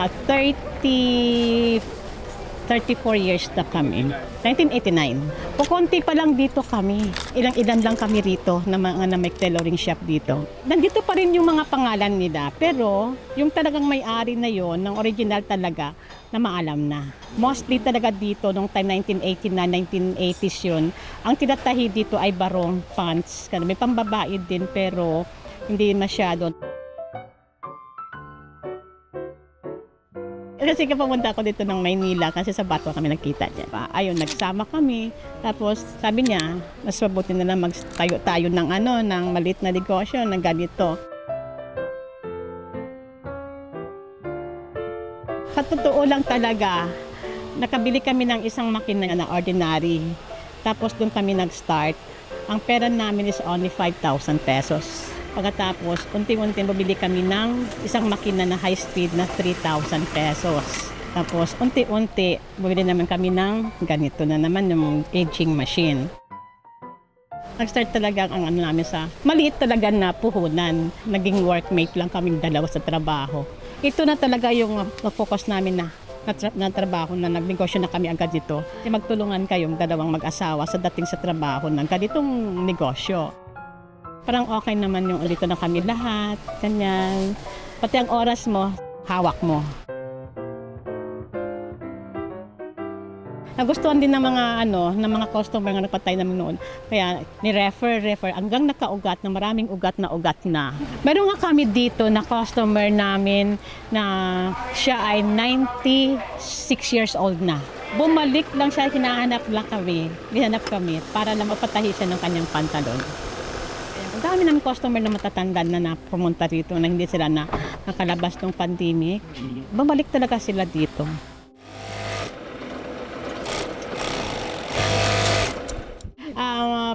34 years na kami. 1989. Kukunti pa lang dito kami. Ilang-ilan lang kami rito na mga na may tailoring shop dito. Nandito pa rin yung mga pangalan nila. Pero yung talagang may-ari na yon ng original talaga, na maalam na. Mostly talaga dito, nung time 1980 na 1980s yun, ang tinatahi dito ay barong pants. May pambabae din pero hindi masyado. Kasi kapapunta ako dito ng Maynila kasi sa Bato kami nagkita dyan. Ayun, nagsama kami. Tapos sabi niya, mas mabuti na lang magtayo tayo ng ng maliit na negosyo ng ganito. Sa totoo lang talaga, nakabili kami ng isang makina na ordinary. Tapos doon kami nag-start. Ang pera namin is only 5,000 pesos. Pagkatapos, unti-unti bumili kami ng isang makina na high speed na 3,000 pesos. Tapos, unti-unti bumili naman kami ng ganito na naman yung aging machine. Nag-start talaga ang namin sa maliit talaga na puhunan. Naging workmate lang kaming dalawa sa trabaho. Ito na talaga yung focus namin na trabaho na nagnegosyo na kami agad dito. Magtulungan kayong dalawang mag-asawa sa dating sa trabaho ng ganitong negosyo. Parang okay naman yung dito na kami lahat, ganyan. Pati ang oras mo, hawak mo. Nagustuhan din ng mga customer na nagpatay namin noon. Kaya ni-refer, hanggang nakaugat na maraming ugat na. Meron nga kami dito na customer namin na siya ay 96 years old na. Bumalik lang siya, hinahanap kami para lang mapatahi siya ng kanyang pantalon. Ang dami ng customer na matatanda na pumunta rito na hindi sila nakalabas ng pandemic. Bumalik talaga sila dito.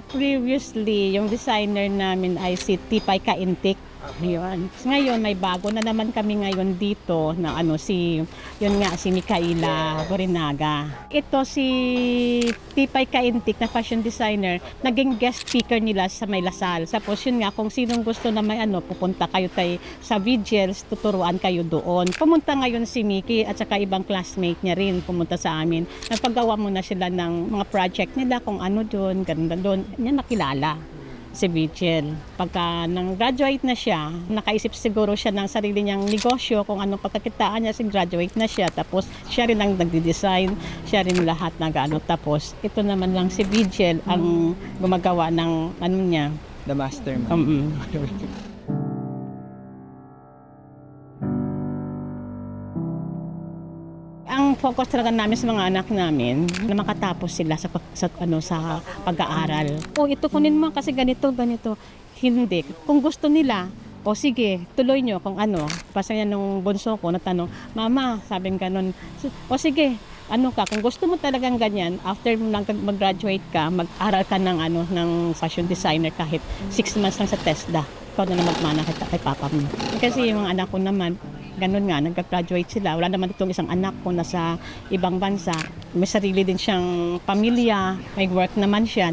Previously, yung designer namin ay si Tipay Kaintik. Ngayon, may bago na naman kami ngayon dito na si Mikaela Borinaga. Ito si Tipay Kaintik na fashion designer, naging guest speaker nila sa May Lasal. Tapos yun nga, kung sinong gusto na may pupunta kayo sa vigils, tuturuan kayo doon. Pumunta ngayon si Miki at saka ibang classmate niya rin pumunta sa amin. Nagpagawa muna sila ng mga project nila kung doon, ganda doon. Niya nakilala si Vigil. Pagka nang graduate na siya, nakaisip siguro siya ng sarili niyang negosyo kung anong pagkakitaan niya, graduate na siya. Tapos siya rin ang nagde-design, siya rin lahat Tapos ito naman lang si Vigil ang gumagawa ng niya. The mastermind. Ang focus talaga namin sa mga anak namin na makatapos sila sa pag-aaral. Ito kunin mo kasi ganito. Hindi. Kung gusto nila, sige, tuloy nyo kung Basta yan nung bunso ko natanong, Mama, sabing ganon, sige, kung gusto mo talagang ganyan, after mag-graduate ka, mag-aral ka ng fashion designer kahit 6 months lang sa TESDA. Ikaw na magmana kay papa mo. Kasi yung mga anak ko naman, ganun nga, nag-graduate sila. Wala naman itong isang anak ko na sa ibang bansa. May sarili din siyang pamilya, may work naman siya.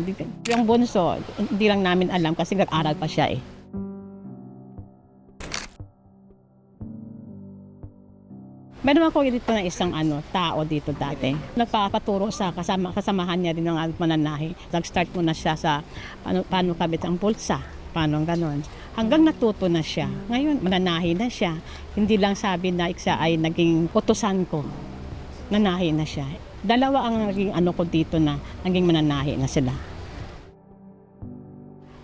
Yung bunso, hindi lang namin alam kasi nag-aral pa siya eh. Meron ako dito na isang tao dito dati. Nagpapaturo sa kasamahan niya rin ng mananahi. Nag-start muna siya sa paano kabit ang pulsa. Paano ganon. Hanggang natuto na siya. Ngayon, mananahi na siya. Hindi lang sabi na siya ay naging utusan ko. Nanahi na siya. Dalawa ang naging ko dito na naging mananahi na sila.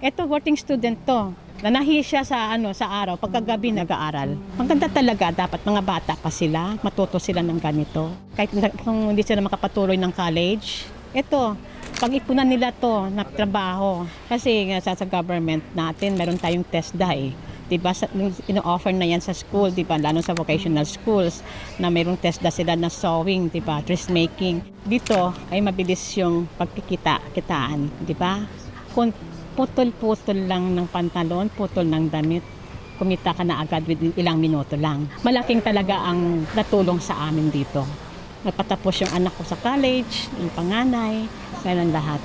Ito, working student to. Nanahi siya sa araw, pagkagabi nag-aaral. Maganda talaga, dapat mga bata pa sila, matuto sila ng ganito. Kahit kung hindi sila makapatuloy ng college, ito, pag-ipunan nila to na trabaho. Kasi sa government natin, meron tayong TESDA eh. Diba, ino-offer na yan sa school, diba, lalo sa vocational schools, na mayroong TESDA sila na sewing, diba, dressmaking. Dito ay mabilis yung pagkikitaan, diba? Kung putol-putol lang ng pantalon, putol ng damit, kumita ka na agad within ilang minuto lang. Malaking talaga ang natulong sa amin dito. Napatapos yung anak ko sa college, yung panganay, ganun lahat.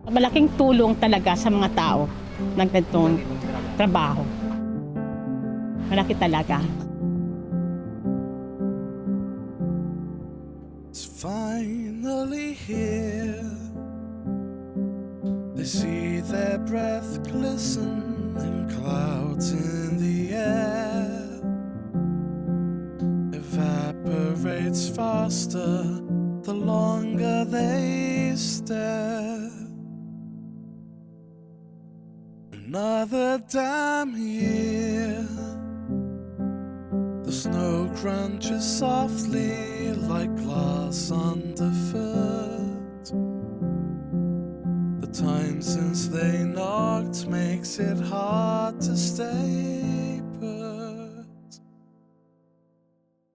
Malaking tulong talaga sa mga tao ng ganitong trabaho. Malaki talaga. It's finally here. They see their breath glisten in clouds in the air. Evaporates faster the longer they stare. Another damn year. The snow crunches softly like glass underfoot. The time since they knocked makes it hard to stay.